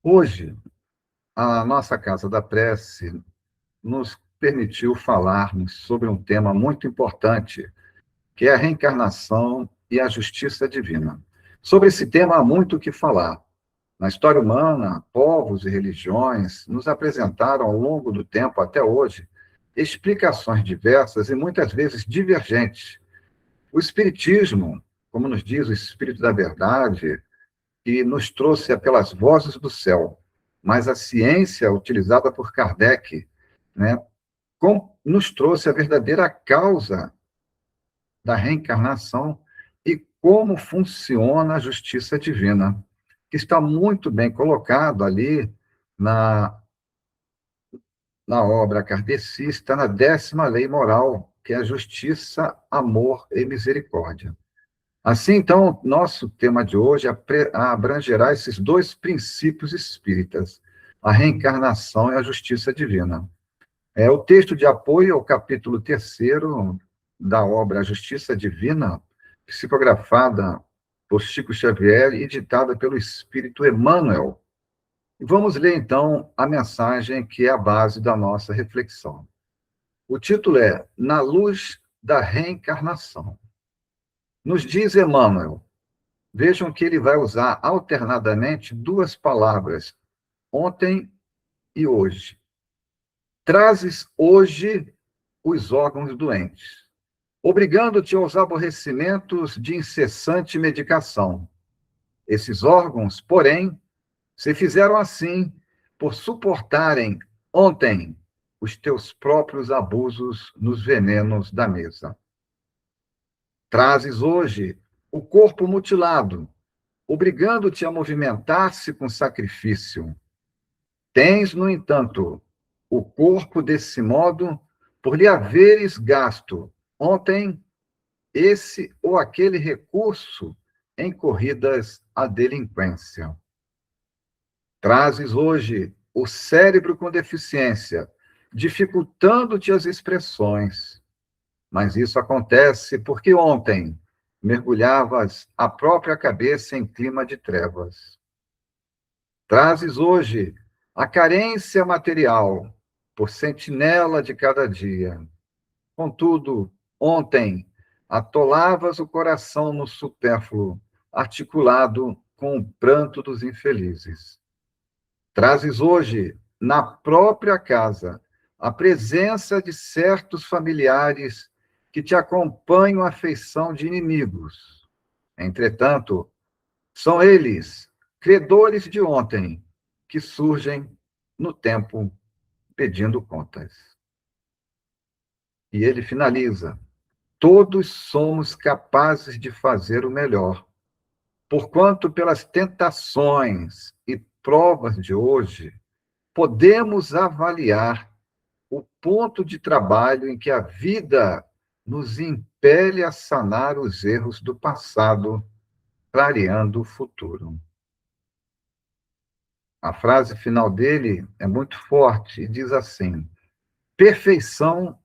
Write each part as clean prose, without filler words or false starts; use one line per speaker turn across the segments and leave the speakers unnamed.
Hoje, a nossa Casa da Prece nos permitiu falarmos sobre um tema muito importante, que é a reencarnação e a justiça divina. Sobre esse tema há muito o que falar. Na história humana, povos e religiões nos apresentaram ao longo do tempo até hoje explicações diversas e muitas vezes divergentes. O Espiritismo, como nos diz o Espírito da Verdade, que nos trouxe pelas vozes do céu, mas a ciência utilizada por Kardec, né, nos trouxe a verdadeira causa da reencarnação e como funciona a justiça divina, que está muito bem colocado ali na, na obra kardecista, na 10ª lei moral, que é a justiça, amor e misericórdia. Assim, então, nosso tema de hoje abrangerá esses dois princípios espíritas, a reencarnação e a justiça divina. O texto de apoio ao capítulo 3º da obra A Justiça Divina, psicografada por Chico Xavier e ditada pelo Espírito Emmanuel. E vamos ler, então, a mensagem que é a base da nossa reflexão. O título é Na Luz da Reencarnação. Nos diz Emmanuel, vejam que ele vai usar alternadamente duas palavras, ontem e hoje. Trazes hoje os órgãos doentes, obrigando-te aos aborrecimentos de incessante medicação. Esses órgãos, porém, se fizeram assim por suportarem ontem os teus próprios abusos nos venenos da mesa. Trazes hoje o corpo mutilado, obrigando-te a movimentar-se com sacrifício. Tens, no entanto, o corpo desse modo por lhe haveres gasto ontem esse ou aquele recurso em corridas à delinquência. Trazes hoje o cérebro com deficiência, dificultando-te as expressões. Mas isso acontece porque ontem mergulhavas a própria cabeça em clima de trevas. Trazes hoje a carência material por sentinela de cada dia. Contudo, ontem atolavas o coração no supérfluo, articulado com o pranto dos infelizes. Trazes hoje, na própria casa, a presença de certos familiares que te acompanham à feição de inimigos. Entretanto, são eles, credores de ontem, que surgem no tempo pedindo contas. E ele finaliza: todos somos capazes de fazer o melhor, porquanto pelas tentações e provas de hoje, podemos avaliar o ponto de trabalho em que a vida nos impele a sanar os erros do passado, clareando o futuro. A frase final dele é muito forte e diz assim: perfeição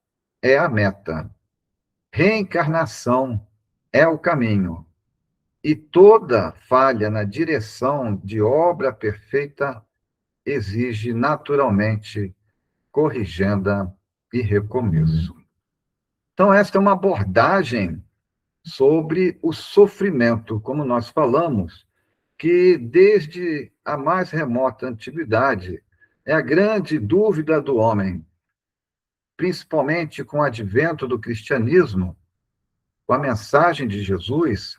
é a meta, reencarnação é o caminho, e toda falha na direção de obra perfeita exige naturalmente corrigenda e recomeço. Então, esta é uma abordagem sobre o sofrimento, como nós falamos, que desde a mais remota antiguidade é a grande dúvida do homem, principalmente com o advento do cristianismo, com a mensagem de Jesus,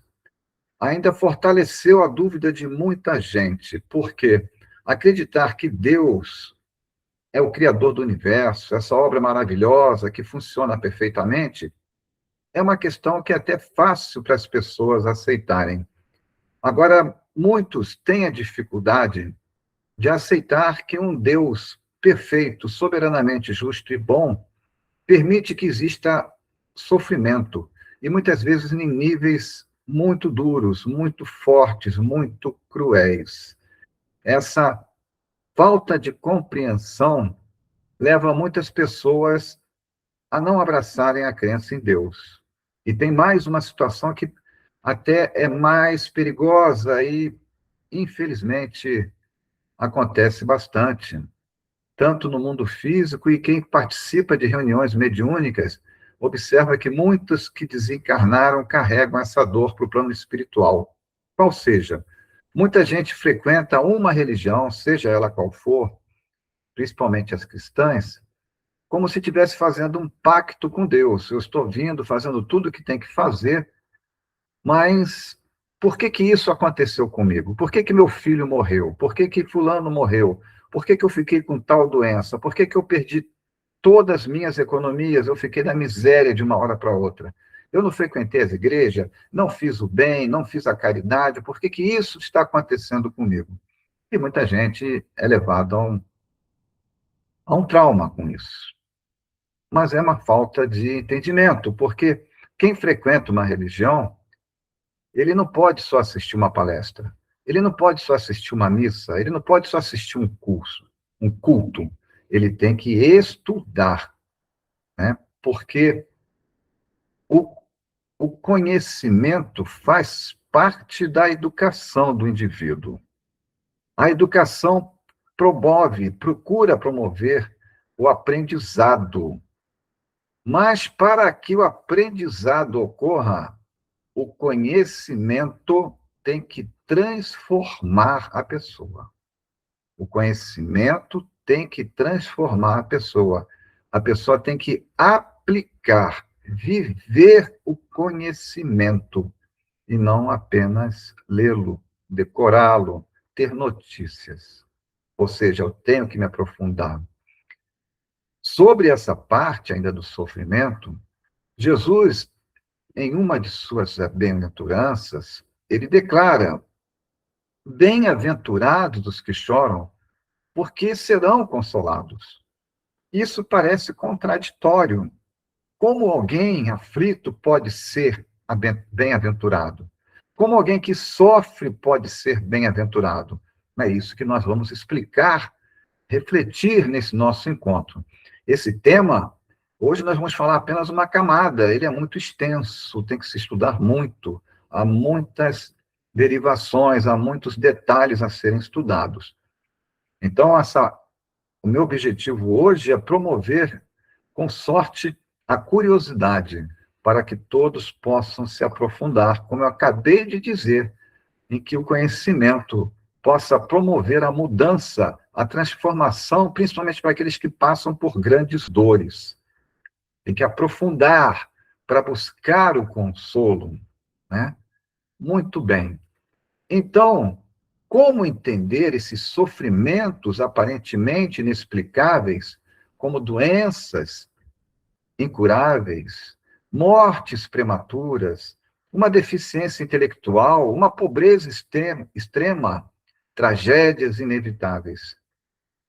ainda fortaleceu a dúvida de muita gente, porque acreditar que Deus é o Criador do universo, essa obra maravilhosa que funciona perfeitamente, é uma questão que é até fácil para as pessoas aceitarem. Agora, muitos têm a dificuldade de aceitar que um Deus perfeito, soberanamente justo e bom, permite que exista sofrimento, e muitas vezes em níveis muito duros, muito fortes, muito cruéis. Essa falta de compreensão leva muitas pessoas a não abraçarem a crença em Deus. E tem mais uma situação que até é mais perigosa e, infelizmente, acontece bastante, tanto no mundo físico, e quem participa de reuniões mediúnicas observa que muitos que desencarnaram carregam essa dor para o plano espiritual. Ou seja, muita gente frequenta uma religião, seja ela qual for, principalmente as cristãs, como se estivesse fazendo um pacto com Deus. Eu estou vindo, fazendo tudo o que tem que fazer, mas por que que isso aconteceu comigo? Por que que meu filho morreu? Por que que fulano morreu? Por que que eu fiquei com tal doença? Por que que eu perdi todas as minhas economias? Eu fiquei na miséria de uma hora para outra. Eu não frequentei as igrejas, não fiz o bem, não fiz a caridade. Por que que isso está acontecendo comigo? E muita gente é levada a um trauma com isso. Mas é uma falta de entendimento, porque quem frequenta uma religião, ele não pode só assistir uma palestra, ele não pode só assistir uma missa, ele não pode só assistir um curso, um culto. Ele tem que estudar, né? Porque o, o conhecimento faz parte da educação do indivíduo. A educação procura promover o aprendizado. Mas para que o aprendizado ocorra, o conhecimento tem que transformar a pessoa. O conhecimento tem que transformar a pessoa. A pessoa tem que aplicar, viver o conhecimento e não apenas lê-lo, decorá-lo, ter notícias. Ou seja, eu tenho que me aprofundar. Sobre essa parte ainda do sofrimento, Jesus, em uma de suas bem-aventuranças, ele declara: bem-aventurados os que choram, porque serão consolados. Isso parece contraditório. Como alguém aflito pode ser bem-aventurado? Como alguém que sofre pode ser bem-aventurado? É isso que nós vamos explicar, refletir nesse nosso encontro. Esse tema, hoje nós vamos falar apenas uma camada, ele é muito extenso, tem que se estudar muito, há muitas derivações, há muitos detalhes a serem estudados. Então, o meu objetivo hoje é promover, com sorte, a curiosidade, para que todos possam se aprofundar, como eu acabei de dizer, em que o conhecimento possa promover a mudança, a transformação, principalmente para aqueles que passam por grandes dores. Tem que aprofundar para buscar o consolo, né? Muito bem. Então, como entender esses sofrimentos aparentemente inexplicáveis, como doenças incuráveis, mortes prematuras, uma deficiência intelectual, uma pobreza extrema, tragédias inevitáveis?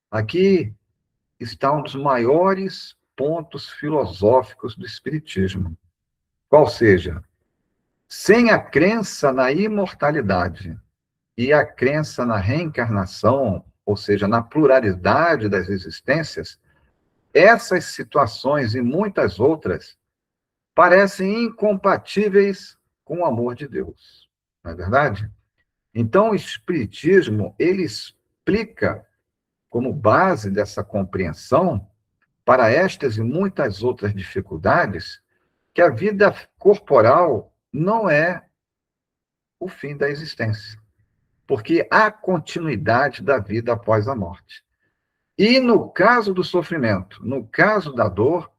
Aqui está um dos maiores pontos filosóficos do Espiritismo. Qual seja, sem a crença na imortalidade e a crença na reencarnação, ou seja, na pluralidade das existências, essas situações e muitas outras parecem incompatíveis com o amor de Deus. Não é verdade? Então, o Espiritismo, ele explica, como base dessa compreensão, para estas e muitas outras dificuldades, que a vida corporal não é o fim da existência, porque há continuidade da vida após a morte. E no caso do sofrimento, no caso da dor,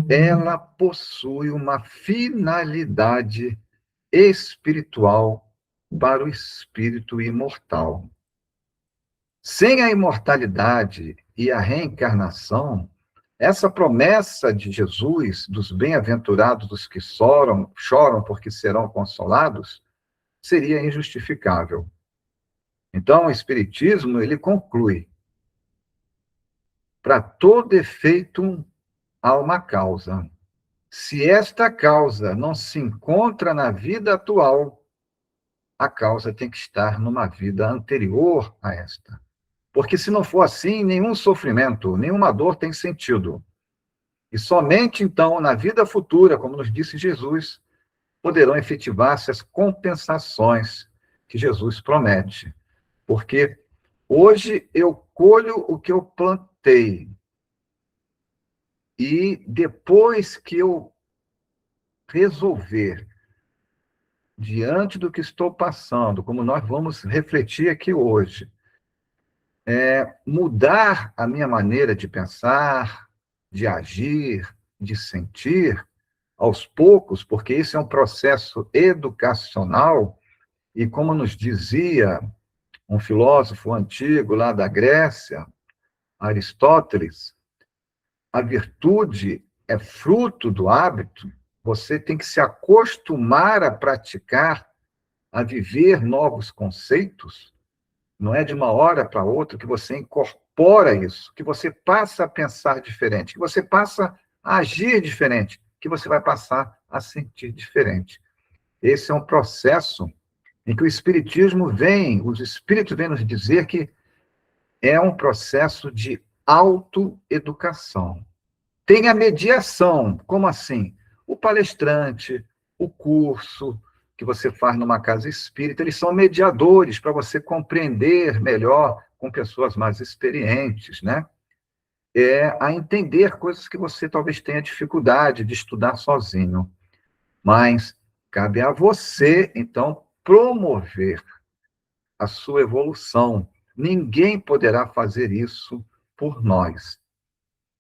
ela possui uma finalidade espiritual para o espírito imortal. Sem a imortalidade e a reencarnação, essa promessa de Jesus, dos bem-aventurados dos que choram porque serão consolados, seria injustificável. Então, o Espiritismo, ele conclui: para todo efeito há uma causa. Se esta causa não se encontra na vida atual, a causa tem que estar numa vida anterior a esta. Porque se não for assim, nenhum sofrimento, nenhuma dor tem sentido. E somente então, na vida futura, como nos disse Jesus, poderão efetivar-se as compensações que Jesus promete. Porque Hoje eu colho o que eu plantei. E depois que eu resolver, diante do que estou passando, como nós vamos refletir aqui hoje, mudar a minha maneira de pensar, de agir, de sentir, aos poucos, porque esse é um processo educacional, e como nos dizia um filósofo antigo lá da Grécia, Aristóteles, a virtude é fruto do hábito, você tem que se acostumar a praticar, a viver novos conceitos, não é de uma hora para outra que você incorpora isso, que você passa a pensar diferente, que você passa a agir diferente, que você vai passar a sentir diferente. Esse é um processo em que o Espiritismo vem, os Espíritos vêm nos dizer que é um processo de autoeducação. Tem a mediação, como assim? O palestrante, o curso que você faz numa casa espírita, eles são mediadores para você compreender melhor com pessoas mais experientes, né? A entender coisas que você talvez tenha dificuldade de estudar sozinho. Mas cabe a você, então, promover a sua evolução. Ninguém poderá fazer isso por nós.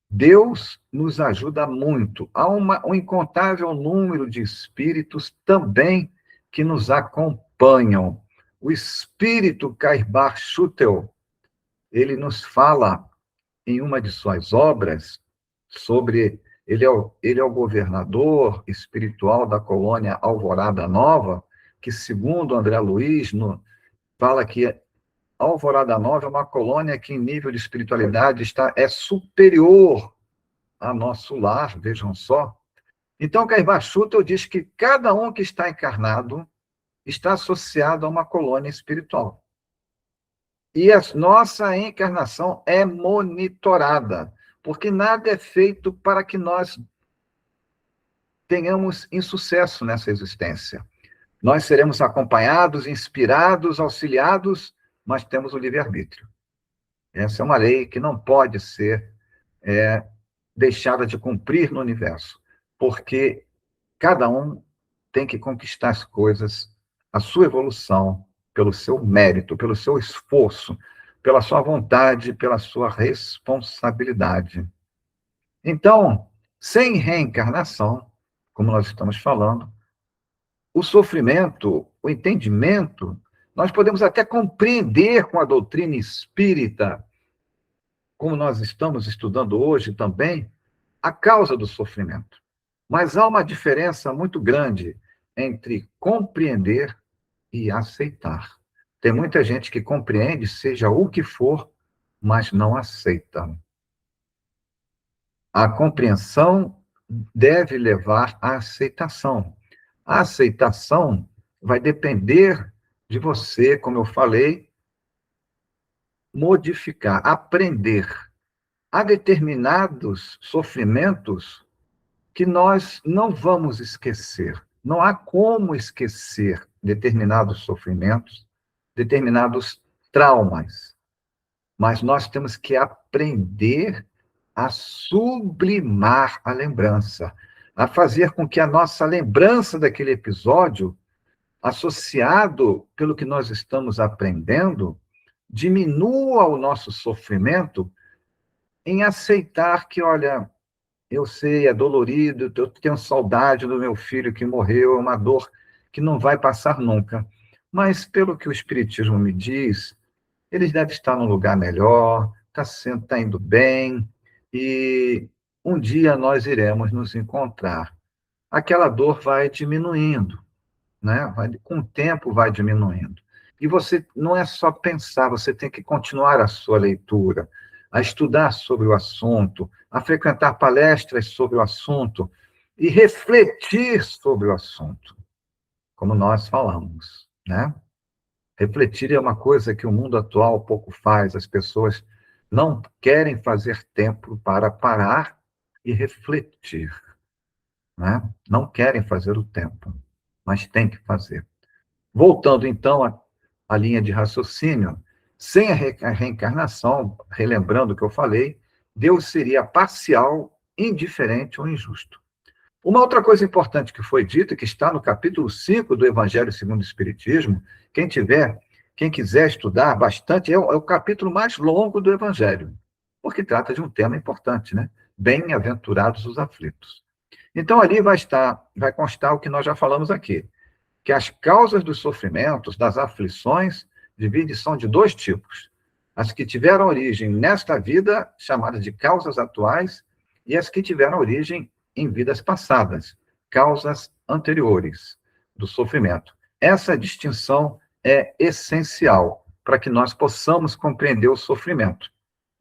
Deus nos ajuda muito. Há um incontável número de espíritos também que nos acompanham. O espírito Cairbar Schutel, ele nos fala em uma de suas obras sobre. Ele é o governador espiritual da colônia Alvorada Nova, que, segundo André Luiz, fala que Alvorada Nova é uma colônia que, em nível de espiritualidade, é superior a nosso lar, vejam só. Então, Cairbar Schutel diz que cada um que está encarnado está associado a uma colônia espiritual. E a nossa encarnação é monitorada, porque nada é feito para que nós tenhamos insucesso nessa existência. Nós seremos acompanhados, inspirados, auxiliados, mas temos o livre-arbítrio. Essa é uma lei que não pode ser deixada de cumprir no universo, porque cada um tem que conquistar as coisas, a sua evolução, pelo seu mérito, pelo seu esforço, pela sua vontade, pela sua responsabilidade. Então, sem reencarnação, como nós estamos falando, o sofrimento, o entendimento, nós podemos até compreender com a doutrina espírita, como nós estamos estudando hoje também, a causa do sofrimento. Mas há uma diferença muito grande entre compreender e aceitar. Tem muita gente que compreende, seja o que for, mas não aceita. A compreensão deve levar à aceitação. A aceitação vai depender de você, como eu falei, modificar, aprender. Há determinados sofrimentos que nós não vamos esquecer. Não há como esquecer determinados sofrimentos, determinados traumas. Mas nós temos que aprender a sublimar a lembrança, a fazer com que a nossa lembrança daquele episódio, associado pelo que nós estamos aprendendo, diminua o nosso sofrimento em aceitar que, olha, eu sei, é dolorido, eu tenho saudade do meu filho que morreu, é uma dor que não vai passar nunca. Mas, pelo que o Espiritismo me diz, ele deve estar num lugar melhor, está indo bem, e um dia nós iremos nos encontrar. Aquela dor vai diminuindo, né? Com o tempo vai diminuindo. E você não é só pensar, você tem que continuar a sua leitura, a estudar sobre o assunto, a frequentar palestras sobre o assunto e refletir sobre o assunto, como nós falamos, né? Refletir é uma coisa que o mundo atual pouco faz, as pessoas não querem fazer tempo para parar e refletir, né? Não querem fazer o tempo, mas tem que fazer. Voltando, então, à linha de raciocínio, Sem a reencarnação, relembrando o que eu falei, Deus seria parcial, indiferente ou injusto. Uma outra coisa importante que foi dita, que está no capítulo 5 do Evangelho segundo o Espiritismo, quem quiser estudar bastante, é o capítulo mais longo do Evangelho, porque trata de um tema importante, né? Bem-aventurados os aflitos. Então, ali vai constar o que nós já falamos aqui, que as causas dos sofrimentos, das aflições, são de dois tipos. As que tiveram origem nesta vida, chamadas de causas atuais, e as que tiveram origem em vidas passadas, causas anteriores do sofrimento. Essa distinção é essencial para que nós possamos compreender o sofrimento,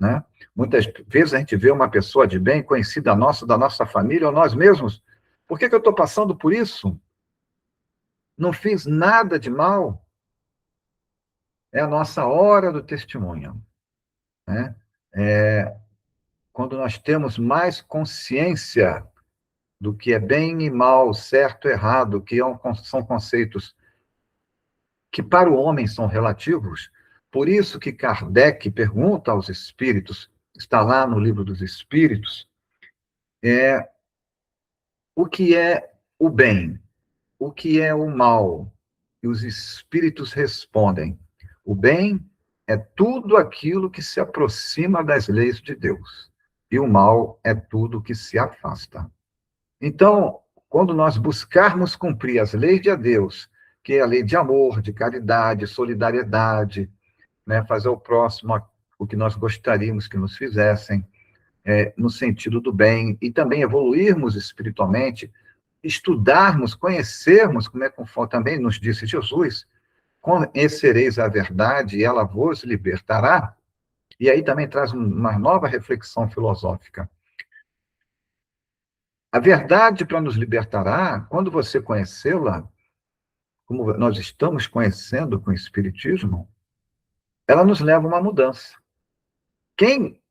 né? Muitas vezes a gente vê uma pessoa de bem, conhecida nossa, da nossa família, ou nós mesmos. Por que eu estou passando por isso? Não fiz nada de mal. É a nossa hora do testemunho, né? Quando nós temos mais consciência do que é bem e mal, certo e errado, que são conceitos que para o homem são relativos. Por isso que Kardec pergunta aos espíritos, está lá no Livro dos Espíritos, o que é o bem, o que é o mal. E os espíritos respondem: o bem é tudo aquilo que se aproxima das leis de Deus, e o mal é tudo que se afasta. Então, quando nós buscarmos cumprir as leis de Deus, que é a lei de amor, de caridade, solidariedade, né, fazer ao próximo o que nós gostaríamos que nos fizessem, no sentido do bem, e também evoluirmos espiritualmente, estudarmos, conhecermos, como também nos disse Jesus, conhecereis a verdade e ela vos libertará. E aí também traz uma nova reflexão filosófica. A verdade para nos libertará, quando você conhecê-la, como nós estamos conhecendo com o Espiritismo, ela nos leva a uma mudança. Quem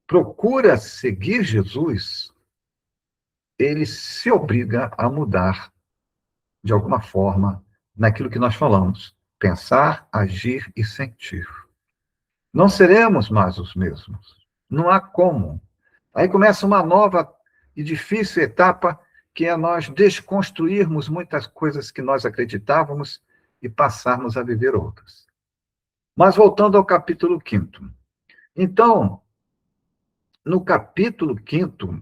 procura seguir Jesus, ele se obriga a mudar, de alguma forma, naquilo que nós falamos: pensar, agir e sentir. Não seremos mais os mesmos. Não há como. Aí começa uma nova e difícil etapa, que é nós desconstruirmos muitas coisas que nós acreditávamos e passarmos a viver outras. Mas voltando ao capítulo 5º. Então, no capítulo 5º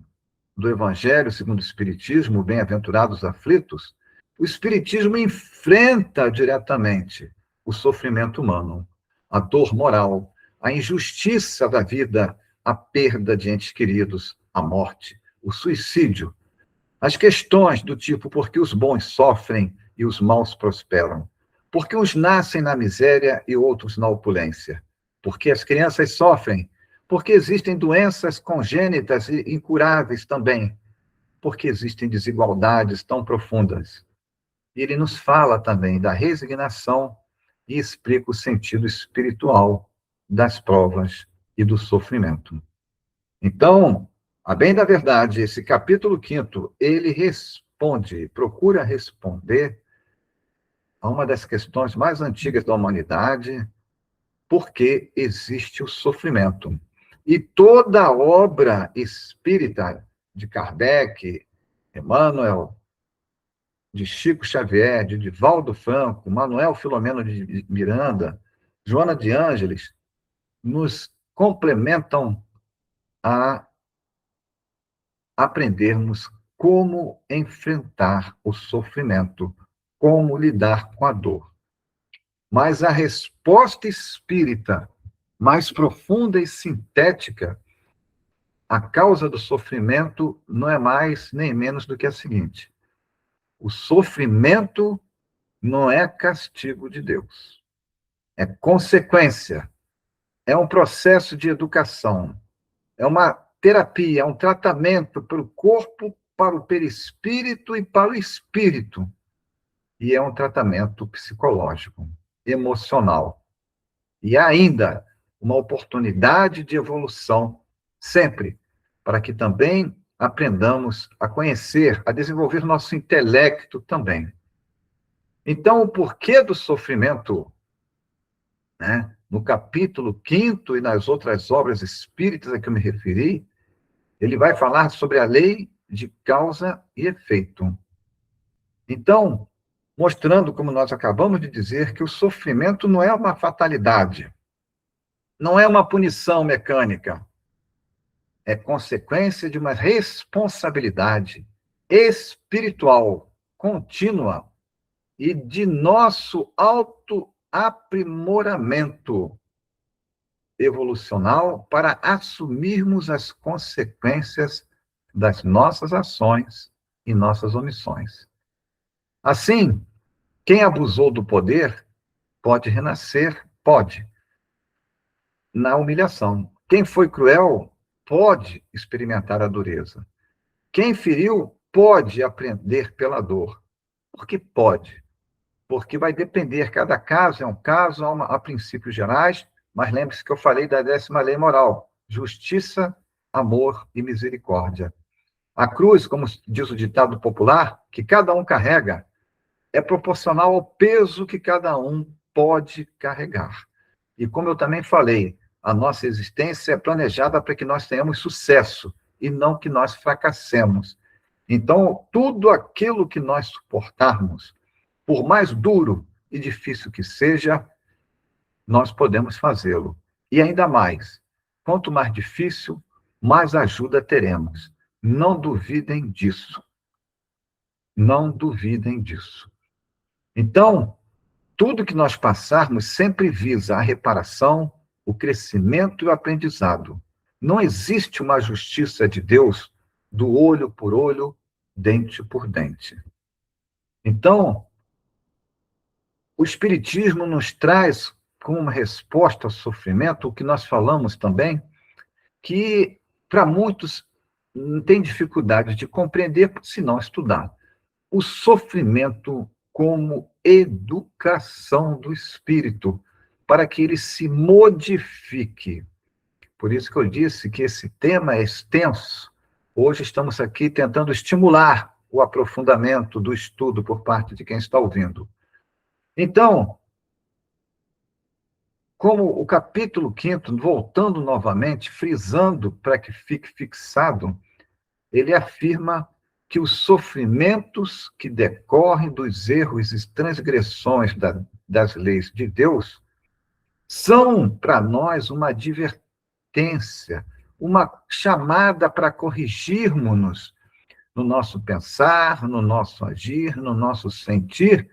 do Evangelho segundo o Espiritismo, Bem-aventurados aflitos, o Espiritismo enfrenta diretamente o sofrimento humano, a dor moral, a injustiça da vida, a perda de entes queridos, a morte, o suicídio, as questões do tipo: por que os bons sofrem e os maus prosperam? Por que uns nascem na miséria e outros na opulência? Por que as crianças sofrem? Porque existem doenças congênitas e incuráveis também. Porque existem desigualdades tão profundas. E ele nos fala também da resignação e explica o sentido espiritual das provas e do sofrimento. Então, a bem da verdade, esse capítulo 5º, ele procura responder a uma das questões mais antigas da humanidade: por que existe o sofrimento? E toda a obra espírita de Kardec, Emmanuel, de Chico Xavier, de Divaldo Franco, Manuel Filomeno de Miranda, Joana de Ângeles, nos complementam a aprendermos como enfrentar o sofrimento, como lidar com a dor. Mas a resposta espírita mais profunda e sintética à causa do sofrimento não é mais nem menos do que a seguinte: o sofrimento não é castigo de Deus, é consequência, é um processo de educação, é uma terapia, é um tratamento para o corpo, para o perispírito e para o espírito. E é um tratamento psicológico, emocional. E ainda uma oportunidade de evolução, sempre, para que também aprendamos a conhecer, a desenvolver nosso intelecto também. Então, o porquê do sofrimento, né, no capítulo 5º e nas outras obras espíritas a que eu me referi, ele vai falar sobre a lei de causa e efeito. Então, mostrando, como nós acabamos de dizer, que o sofrimento não é uma fatalidade, não é uma punição mecânica, é consequência de uma responsabilidade espiritual contínua e de nosso autoaprimoramento evolucional para assumirmos as consequências das nossas ações e nossas omissões. Assim, quem abusou do poder pode renascer, pode, na humilhação. Quem foi cruel pode experimentar a dureza. Quem feriu pode aprender pela dor. Por que pode? Porque vai depender, cada caso é um caso, há princípios gerais, mas lembre-se que eu falei da 10ª lei moral: justiça, amor e misericórdia. A cruz, como diz o ditado popular, que cada um carrega, é proporcional ao peso que cada um pode carregar. E como eu também falei, a nossa existência é planejada para que nós tenhamos sucesso e não que nós fracassemos. Então, tudo aquilo que nós suportarmos, por mais duro e difícil que seja, nós podemos fazê-lo. E ainda mais, quanto mais difícil, mais ajuda teremos. Não duvidem disso. Não duvidem disso. Então, tudo que nós passarmos sempre visa a reparação, o crescimento e o aprendizado. Não existe uma justiça de Deus do olho por olho, dente por dente. Então, o Espiritismo nos traz como uma resposta ao sofrimento o que nós falamos também, que para muitos tem dificuldade de compreender se não estudar. O sofrimento como educação do espírito, para que ele se modifique. Por isso que eu disse que esse tema é extenso. Hoje estamos aqui tentando estimular o aprofundamento do estudo por parte de quem está ouvindo. Então, como o capítulo 5º, voltando novamente, frisando para que fique fixado, ele afirma que os sofrimentos que decorrem dos erros e transgressões das leis de Deus são, para nós, uma advertência, uma chamada para corrigirmos-nos no nosso pensar, no nosso agir, no nosso sentir,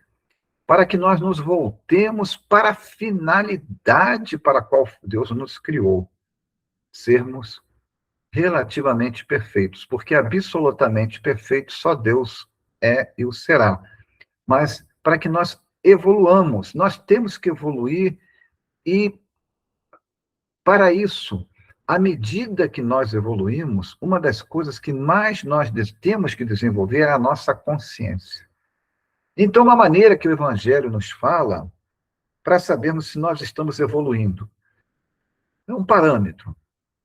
para que nós nos voltemos para a finalidade para a qual Deus nos criou, sermos relativamente perfeitos, porque absolutamente perfeito só Deus é e o será. Mas para que nós evoluamos, nós temos que evoluir e, para isso, à medida que nós evoluímos, uma das coisas que mais nós temos que desenvolver é a nossa consciência. Então, uma maneira que o Evangelho nos fala para sabermos se nós estamos evoluindo é um parâmetro.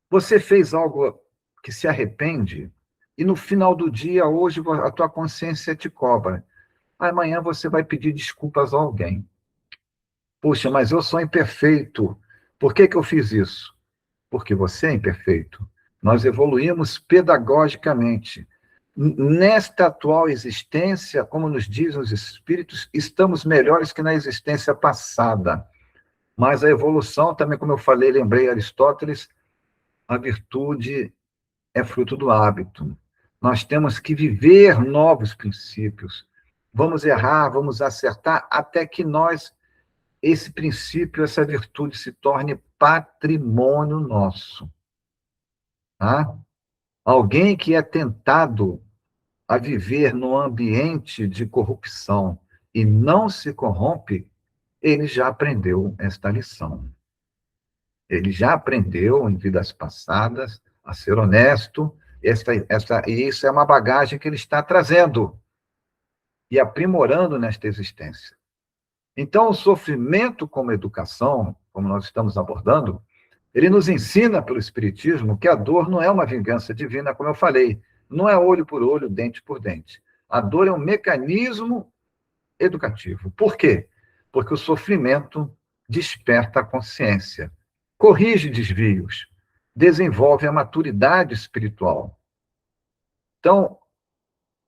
Você fez algo que se arrepende e no final do dia, hoje, a tua consciência te cobra. Amanhã você vai pedir desculpas a alguém. Puxa, mas eu sou imperfeito. Por que eu fiz isso? Porque você é imperfeito. Nós evoluímos pedagogicamente. Nesta atual existência, como nos dizem os espíritos, estamos melhores que na existência passada. Mas a evolução, também como eu falei, lembrei Aristóteles, a virtude é fruto do hábito. Nós temos que viver novos princípios. Vamos errar, vamos acertar, até que esse princípio, essa virtude se torne patrimônio nosso. Tá? Alguém que é tentado a viver num ambiente de corrupção e não se corrompe, ele já aprendeu esta lição. Ele já aprendeu em vidas passadas a ser honesto, e isso é uma bagagem que ele está trazendo e aprimorando nesta existência. Então, o sofrimento como educação, como nós estamos abordando, ele nos ensina pelo Espiritismo que a dor não é uma vingança divina, como eu falei, não é olho por olho, dente por dente. A dor é um mecanismo educativo. Por quê? Porque o sofrimento desperta a consciência, corrige desvios, desenvolve a maturidade espiritual. Então,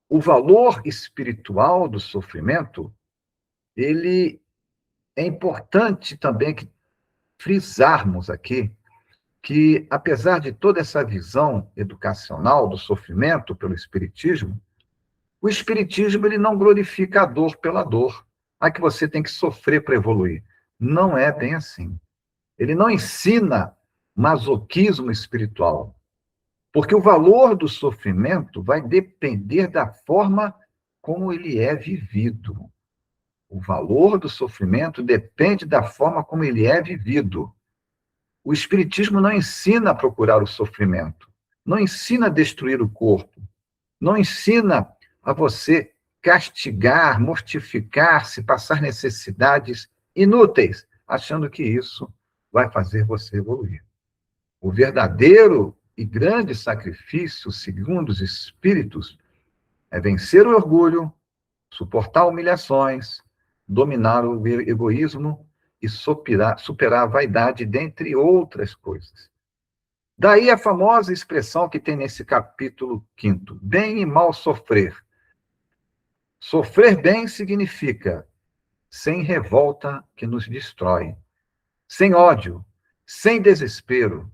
o valor espiritual do sofrimento, ele é importante também que frisarmos aqui que, apesar de toda essa visão educacional do sofrimento pelo Espiritismo, o Espiritismo ele não glorifica a dor pela dor. Ah, que você tem que sofrer para evoluir. Não é bem assim. Ele não ensina masoquismo espiritual, porque o valor do sofrimento vai depender da forma como ele é vivido. O valor do sofrimento depende da forma como ele é vivido. O Espiritismo não ensina a procurar o sofrimento, não ensina a destruir o corpo, não ensina a você castigar, mortificar-se, passar necessidades inúteis, achando que isso vai fazer você evoluir. O verdadeiro e grande sacrifício, segundo os espíritos, é vencer o orgulho, suportar humilhações, dominar o egoísmo e superar a vaidade, dentre outras coisas. Daí a famosa expressão que tem nesse capítulo 5º, bem e mal sofrer. Sofrer bem significa sem revolta que nos destrói, sem ódio, sem desespero.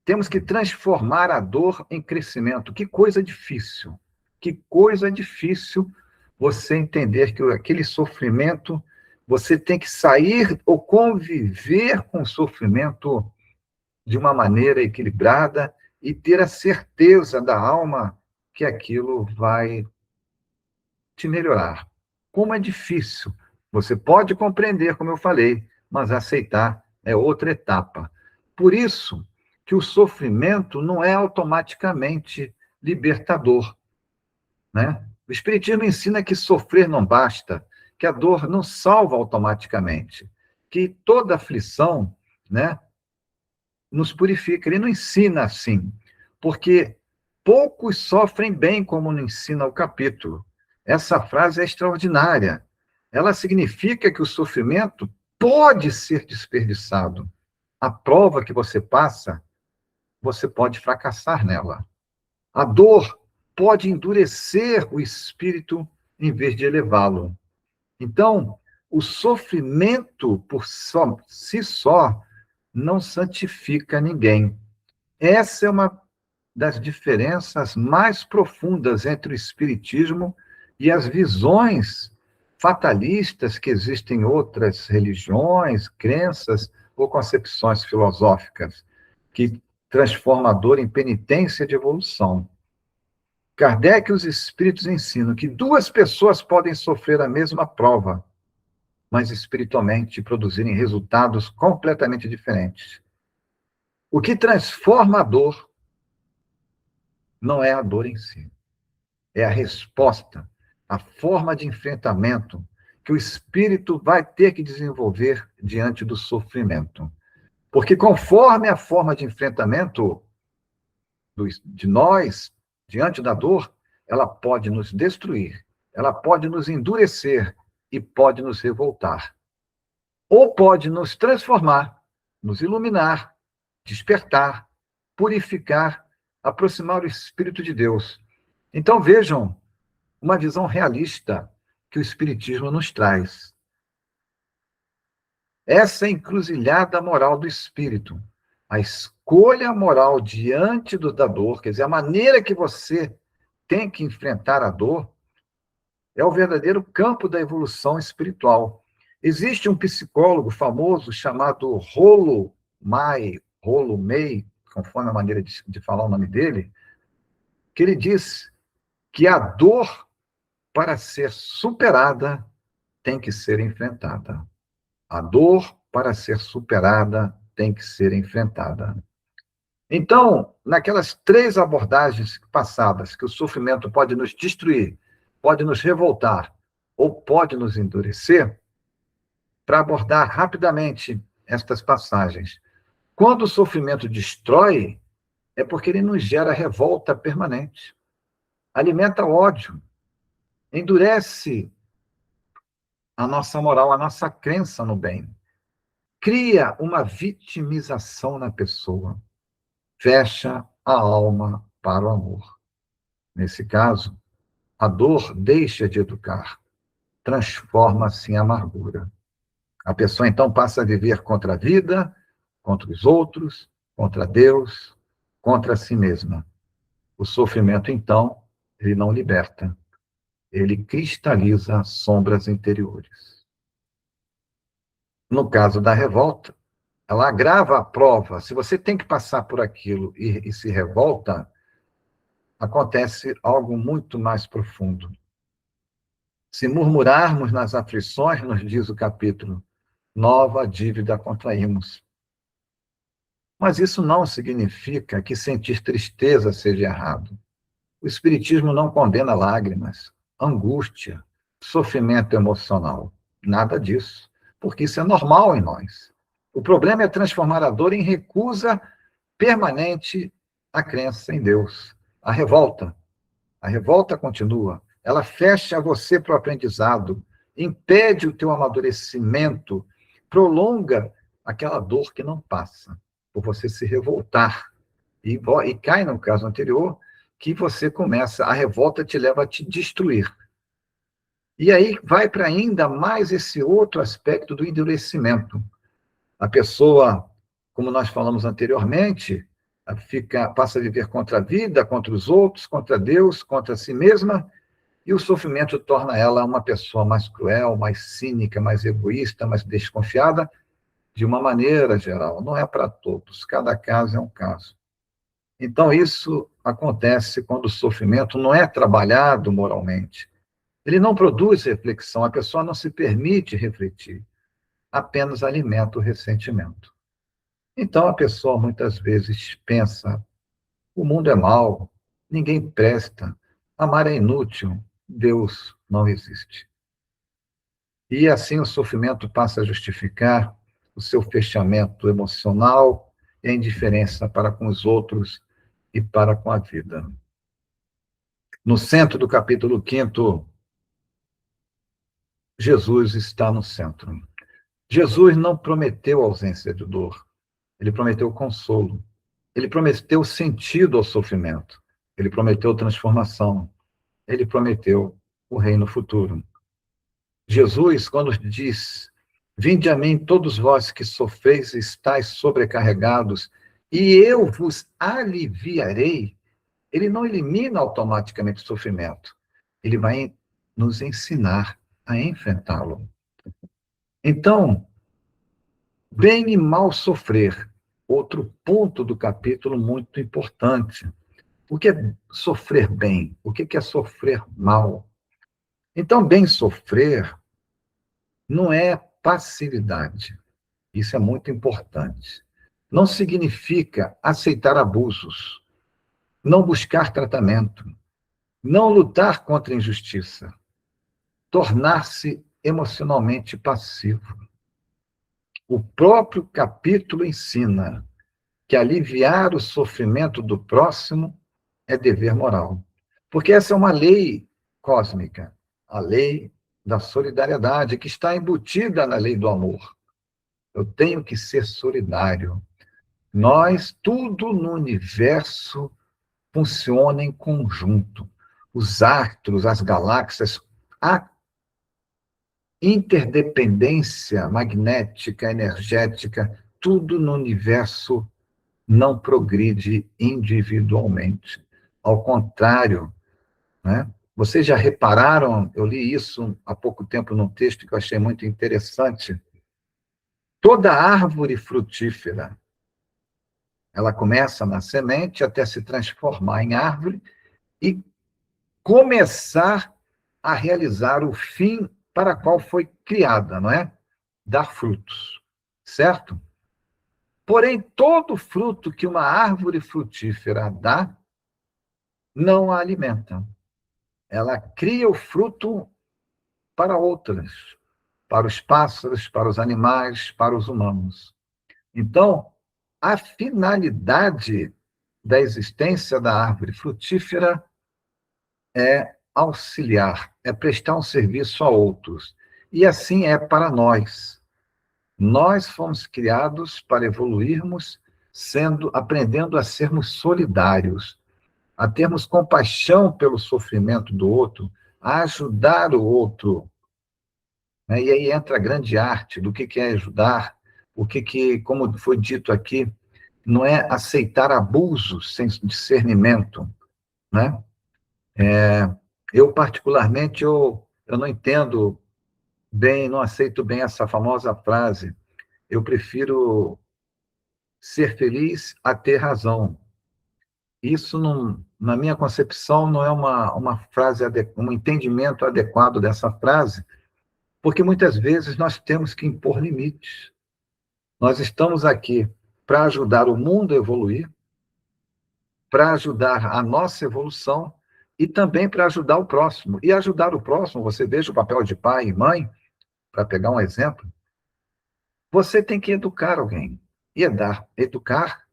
Temos que transformar a dor em crescimento. Que coisa difícil. Que coisa difícil você entender que aquele sofrimento, você tem que sair ou conviver com o sofrimento de uma maneira equilibrada e ter a certeza da alma que aquilo vai te melhorar. Como é difícil. Você pode compreender, como eu falei, mas aceitar é outra etapa. Por isso que o sofrimento não é automaticamente libertador, né? O Espiritismo ensina que sofrer não basta, que a dor não salva automaticamente, que toda aflição, né, nos purifica. Ele não ensina assim, porque poucos sofrem bem, como nos ensina o capítulo. Essa frase é extraordinária. Ela significa que o sofrimento pode ser desperdiçado. A prova que você passa, você pode fracassar nela. A dor pode endurecer o espírito em vez de elevá-lo. Então, o sofrimento por si só não santifica ninguém. Essa é uma das diferenças mais profundas entre o espiritismo e as visões fatalistas que existem em outras religiões, crenças ou concepções filosóficas, que transforma a dor em penitência de evolução. Kardec e os espíritos ensinam que duas pessoas podem sofrer a mesma prova, mas espiritualmente produzirem resultados completamente diferentes. O que transforma a dor não é a dor em si, é a resposta, a forma de enfrentamento que o espírito vai ter que desenvolver diante do sofrimento. Porque conforme a forma de enfrentamento de nós, diante da dor, ela pode nos destruir, ela pode nos endurecer e pode nos revoltar. Ou pode nos transformar, nos iluminar, despertar, purificar, aproximar o Espírito de Deus. Então vejam uma visão realista que o Espiritismo nos traz. Essa é a encruzilhada moral do espírito. A escolha moral diante da dor, quer dizer, a maneira que você tem que enfrentar a dor, é o verdadeiro campo da evolução espiritual. Existe um psicólogo famoso chamado Rollo May, conforme a maneira de falar o nome dele, que ele diz que a dor, para ser superada, tem que ser enfrentada. A dor, para ser superada, tem que ser enfrentada. Então, naquelas 3 abordagens passadas, que o sofrimento pode nos destruir, pode nos revoltar ou pode nos endurecer, para abordar rapidamente estas passagens. Quando o sofrimento destrói, é porque ele nos gera revolta permanente, alimenta ódio, endurece a nossa moral, a nossa crença no bem, cria uma vitimização na pessoa, fecha a alma para o amor. Nesse caso, a dor deixa de educar, transforma-se em amargura. A pessoa, então, passa a viver contra a vida, contra os outros, contra Deus, contra si mesma. O sofrimento, então, ele não liberta, ele cristaliza sombras interiores. No caso da revolta, ela agrava a prova. Se você tem que passar por aquilo e se revolta, acontece algo muito mais profundo. Se murmurarmos nas aflições, nos diz o capítulo, nova dívida contraímos. Mas isso não significa que sentir tristeza seja errado. O Espiritismo não condena lágrimas, angústia, sofrimento emocional. Nada disso, porque isso é normal em nós. O problema é transformar a dor em recusa permanente à crença em Deus. A revolta continua. Ela fecha você para o aprendizado, impede o teu amadurecimento, prolonga aquela dor que não passa, por você se revoltar. E cai no caso anterior, que você começa, a revolta te leva a te destruir. E aí vai para ainda mais esse outro aspecto do endurecimento. A pessoa, como nós falamos anteriormente, passa a viver contra a vida, contra os outros, contra Deus, contra si mesma, e o sofrimento torna ela uma pessoa mais cruel, mais cínica, mais egoísta, mais desconfiada, de uma maneira geral. Não é para todos, cada caso é um caso. Então, isso acontece quando o sofrimento não é trabalhado moralmente. Ele não produz reflexão, a pessoa não se permite refletir, apenas alimenta o ressentimento. Então, a pessoa muitas vezes pensa: o mundo é mau, ninguém presta, amar é inútil, Deus não existe. E assim o sofrimento passa a justificar o seu fechamento emocional e a indiferença para com os outros e para com a vida. No centro do capítulo 5º, Jesus está no centro. Jesus não prometeu ausência de dor, ele prometeu consolo. Ele prometeu sentido ao sofrimento. Ele prometeu transformação. Ele prometeu o reino futuro. Jesus, quando diz: vinde a mim todos vós que sofreis e estáis sobrecarregados, e eu vos aliviarei, ele não elimina automaticamente o sofrimento. Ele vai nos ensinar a enfrentá-lo. Então, bem e mal sofrer, outro ponto do capítulo muito importante. O que é sofrer bem? O que é sofrer mal? Então, bem sofrer não é passividade. Isso é muito importante. Não significa aceitar abusos, não buscar tratamento, não lutar contra a injustiça, tornar-se emocionalmente passivo. O próprio capítulo ensina que aliviar o sofrimento do próximo é dever moral. Porque essa é uma lei cósmica, a lei da solidariedade, que está embutida na lei do amor. Eu tenho que ser solidário. Tudo no universo funciona em conjunto. Os astros, as galáxias, a interdependência magnética, energética, tudo no universo não progride individualmente. Ao contrário, né? Vocês já repararam, eu li isso há pouco tempo num texto que eu achei muito interessante. Toda árvore frutífera, ela começa na semente até se transformar em árvore e começar a realizar o fim para a qual foi criada, não é? Dar frutos, certo? Porém, todo fruto que uma árvore frutífera dá, não a alimenta. Ela cria o fruto para outras, para os pássaros, para os animais, para os humanos. Então, a finalidade da existência da árvore frutífera é auxiliar, é prestar um serviço a outros. E assim é para nós. Nós fomos criados para evoluirmos, aprendendo a sermos solidários, a termos compaixão pelo sofrimento do outro, a ajudar o outro, né? E aí entra a grande arte do que é ajudar, como foi dito aqui, não é aceitar abusos sem discernimento, né? Eu, particularmente, eu não entendo bem, não aceito bem essa famosa frase. Eu prefiro ser feliz a ter razão. Isso, não, na minha concepção, não é uma frase, um entendimento adequado dessa frase, porque muitas vezes nós temos que impor limites. Nós estamos aqui para ajudar o mundo a evoluir, para ajudar a nossa evolução e também para ajudar o próximo. E ajudar o próximo, você veja o papel de pai e mãe, para pegar um exemplo, você tem que educar alguém. E educar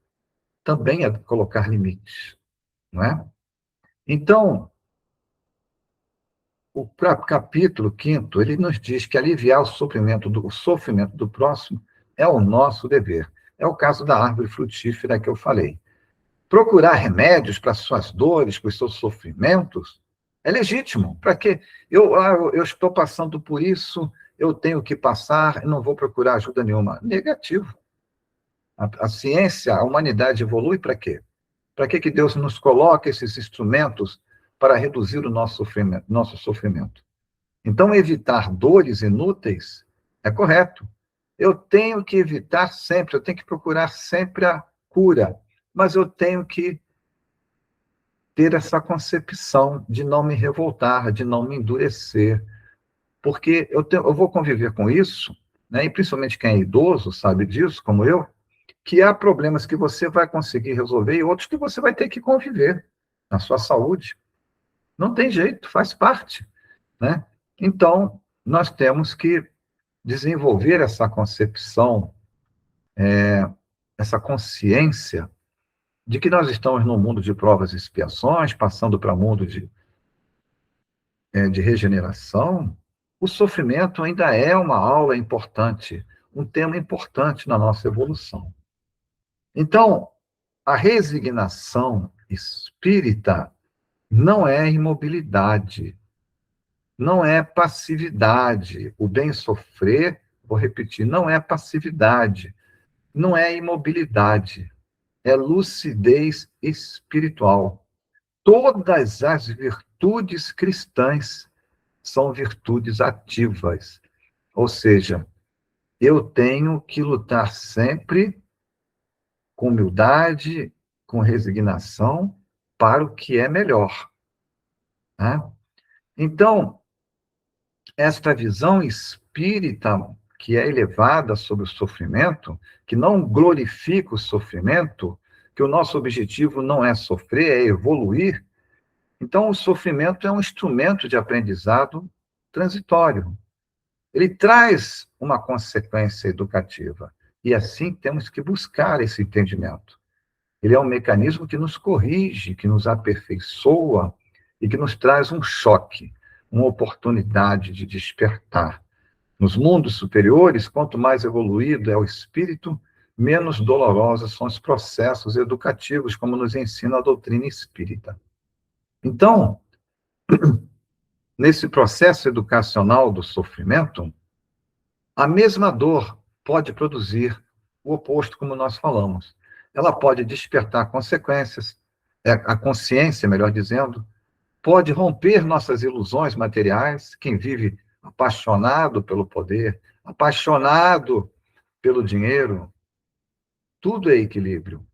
também é colocar limites, não é? Então, o capítulo 5º, ele nos diz que aliviar o sofrimento do próximo é o nosso dever. É o caso da árvore frutífera que eu falei. Procurar remédios para suas dores, para os seus sofrimentos, é legítimo. Para quê? Eu estou passando por isso, eu tenho que passar, e não vou procurar ajuda nenhuma. Negativo. A ciência, a humanidade evolui para quê? Para que Deus nos coloca esses instrumentos para reduzir o nosso sofrimento? Então, evitar dores inúteis é correto. Eu tenho que evitar sempre, eu tenho que procurar sempre a cura, mas eu tenho que ter essa concepção de não me revoltar, de não me endurecer, porque eu vou conviver com isso, né? E principalmente quem é idoso sabe disso, como eu, que há problemas que você vai conseguir resolver e outros que você vai ter que conviver na sua saúde. Não tem jeito, faz parte, né? Então, nós temos que desenvolver essa concepção, essa consciência de que nós estamos num mundo de provas e expiações, passando para um mundo de regeneração. O sofrimento ainda é uma aula importante, um tema importante na nossa evolução. Então, a resignação espírita não é imobilidade, não é passividade. O bem sofrer, vou repetir, não é passividade, não é imobilidade, é lucidez espiritual. Todas as virtudes cristãs são virtudes ativas, ou seja, eu tenho que lutar sempre com humildade, com resignação, para o que é melhor, né? Então, esta visão espírita, que é elevada sobre o sofrimento, que não glorifica o sofrimento, que o nosso objetivo não é sofrer, é evoluir. Então, o sofrimento é um instrumento de aprendizado transitório. Ele traz uma consequência educativa. E assim temos que buscar esse entendimento. Ele é um mecanismo que nos corrige, que nos aperfeiçoa e que nos traz um choque, uma oportunidade de despertar. Nos mundos superiores, quanto mais evoluído é o espírito, menos dolorosos são os processos educativos, como nos ensina a doutrina espírita. Então, nesse processo educacional do sofrimento, a mesma dor pode produzir o oposto, como nós falamos. Ela pode despertar consequências, a consciência, melhor dizendo, pode romper nossas ilusões materiais. Quem vive apaixonado pelo poder, apaixonado pelo dinheiro, tudo é equilíbrio.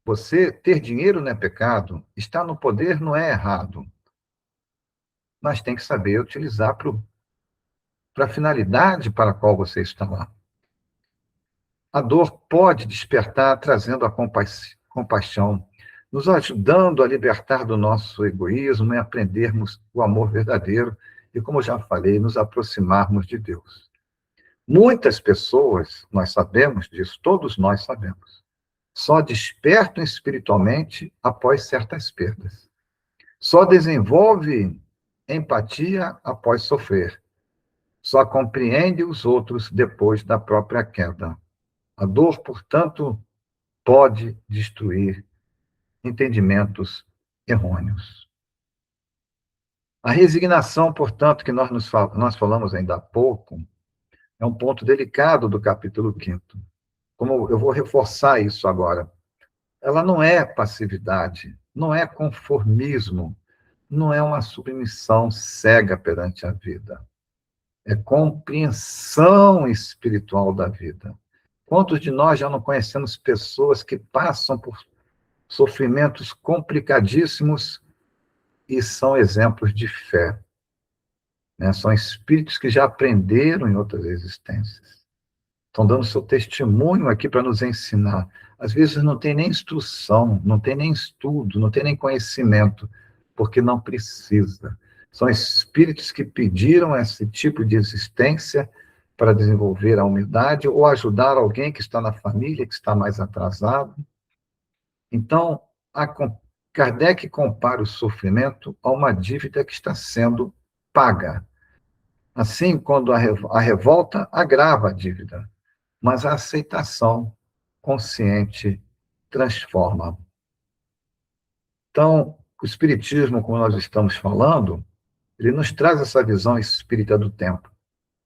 Você ter dinheiro não é pecado, estar no poder não é errado, mas tem que saber utilizar para a finalidade para a qual você está lá. A dor pode despertar, trazendo a compaixão, nos ajudando a libertar do nosso egoísmo e aprendermos o amor verdadeiro e, como já falei, nos aproximarmos de Deus. Muitas pessoas, nós sabemos disso, todos nós sabemos, só despertam espiritualmente após certas perdas. Só desenvolve empatia após sofrer. só compreende os outros depois da própria queda. A dor, portanto, pode destruir entendimentos errôneos. A resignação, portanto, que nós falamos ainda há pouco, é um ponto delicado do capítulo 5º. Como eu vou reforçar isso agora. Ela não é passividade, não é conformismo, não é uma submissão cega perante a vida. É compreensão espiritual da vida. Quantos de nós já não conhecemos pessoas que passam por sofrimentos complicadíssimos e são exemplos de fé, né? São espíritos que já aprenderam em outras existências. Estão dando seu testemunho aqui para nos ensinar. Às vezes não tem nem instrução, não tem nem estudo, não tem nem conhecimento, porque não precisa. São espíritos que pediram esse tipo de existência para desenvolver a humildade ou ajudar alguém que está na família, que está mais atrasado. Então, Kardec compara o sofrimento a uma dívida que está sendo paga. Assim, quando a revolta agrava a dívida, mas a aceitação consciente transforma. Então, o Espiritismo, como nós estamos falando, ele nos traz essa visão espírita do tempo.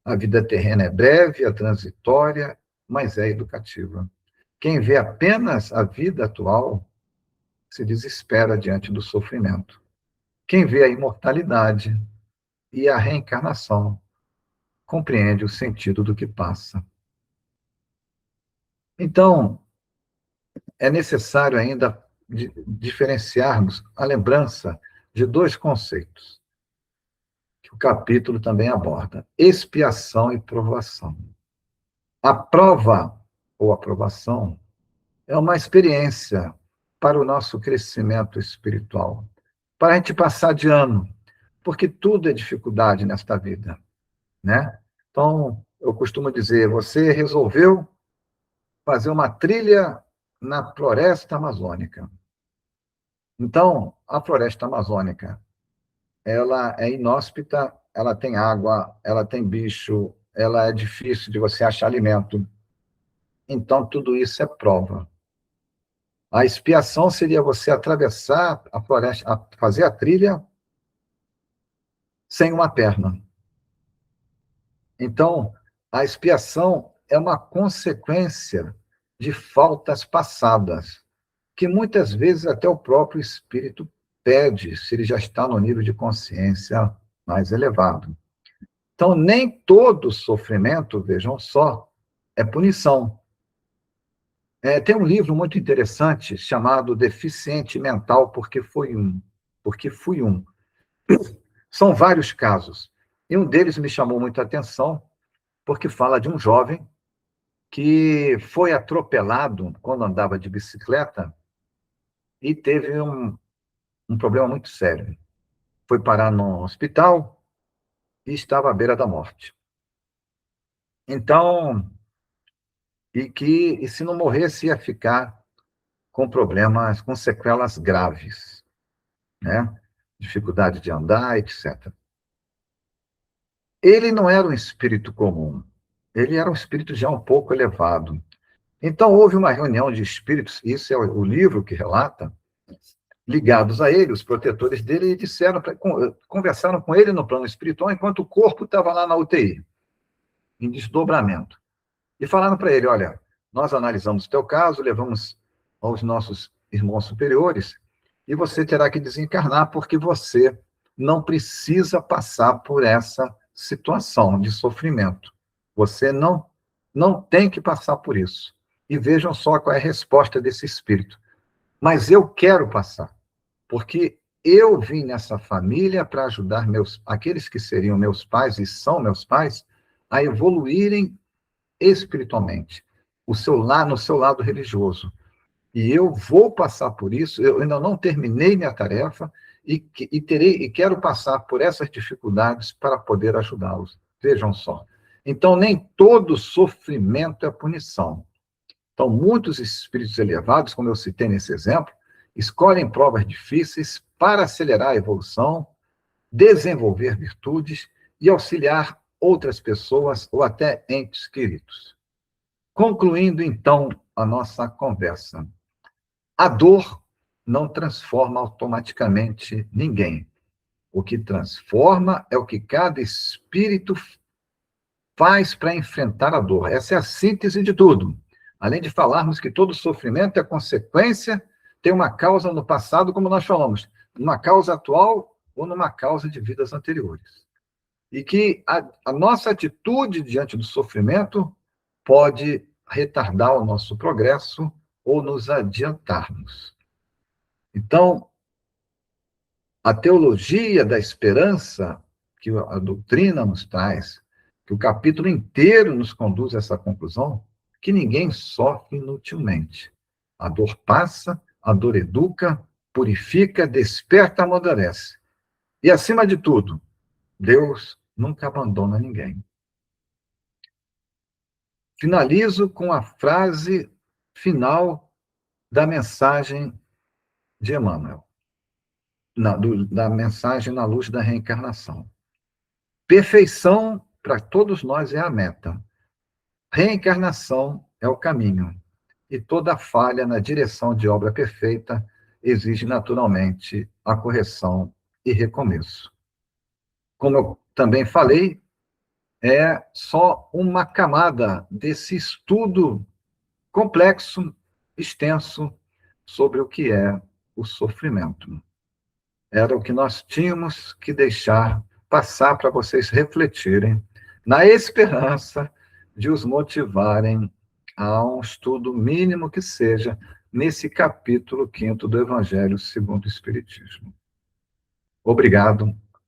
A vida terrena é breve, é transitória, mas é educativa. Quem vê apenas a vida atual se desespera diante do sofrimento. Quem vê a imortalidade e a reencarnação compreende o sentido do que passa. Então, é necessário ainda diferenciarmos a lembrança de dois conceitos que o capítulo também aborda: expiação e provação. A prova ou aprovação é uma experiência para o nosso crescimento espiritual, para a gente passar de ano, porque tudo é dificuldade nesta vida, né? Então, eu costumo dizer, você resolveu fazer uma trilha na floresta amazônica. Então, a floresta amazônica, ela é inóspita, ela tem água, ela tem bicho, ela é difícil de você achar alimento. Então, tudo isso é prova. A expiação seria você atravessar a floresta, fazer a trilha sem uma perna. Então, a expiação é uma consequência de faltas passadas, que muitas vezes até o próprio espírito pede, se ele já está no nível de consciência mais elevado. Então, nem todo sofrimento, vejam só, é punição. Tem um livro muito interessante chamado Deficiente Mental porque fui um. São vários casos. E um deles me chamou muita atenção porque fala de um jovem que foi atropelado quando andava de bicicleta e teve um problema muito sério. Foi parar no hospital e estava à beira da morte. Então, e se não morresse, ia ficar com problemas, com sequelas graves, né? Dificuldade de andar, etc. Ele não era um espírito comum, ele era um espírito já um pouco elevado. Então, houve uma reunião de espíritos, isso é o livro que relata, ligados a ele, os protetores dele, e conversaram com ele no plano espiritual, enquanto o corpo estava lá na UTI, em desdobramento. E falaram para ele, olha, nós analisamos o teu caso, levamos aos nossos irmãos superiores, e você terá que desencarnar, porque você não precisa passar por essa situação de sofrimento. Você não tem que passar por isso. E vejam só qual é a resposta desse espírito. Mas eu quero passar, porque eu vim nessa família para ajudar aqueles que seriam meus pais e são meus pais a evoluírem espiritualmente, no seu lado religioso. E eu vou passar por isso, eu ainda não terminei minha tarefa e quero passar por essas dificuldades para poder ajudá-los. Vejam só. Então, nem todo sofrimento é punição. Então, muitos espíritos elevados, como eu citei nesse exemplo, escolhem provas difíceis para acelerar a evolução, desenvolver virtudes e auxiliar outras pessoas ou até entes queridos. Concluindo, então, a nossa conversa. A dor não transforma automaticamente ninguém. O que transforma é o que cada espírito faz para enfrentar a dor. Essa é a síntese de tudo. Além de falarmos que todo sofrimento é consequência, tem uma causa no passado, como nós falamos, numa causa atual ou numa causa de vidas anteriores. E que a nossa atitude diante do sofrimento pode retardar o nosso progresso ou nos adiantarmos. Então, a teologia da esperança, que a doutrina nos traz, que o capítulo inteiro nos conduz a essa conclusão, que ninguém sofre inutilmente. A dor passa, a dor educa, purifica, desperta, amadurece. E, acima de tudo, Deus nunca abandona ninguém. Finalizo com a frase final da mensagem de Emmanuel, da mensagem na luz da reencarnação. Perfeição, para todos nós, é a meta. Reencarnação é o caminho. E toda falha na direção de obra perfeita exige, naturalmente, a correção e recomeço. Como eu também falei, é só uma camada desse estudo complexo, extenso, sobre o que é o sofrimento. Era o que nós tínhamos que deixar passar para vocês refletirem, na esperança de os motivarem a um estudo mínimo que seja nesse capítulo 5º do Evangelho segundo o Espiritismo. Obrigado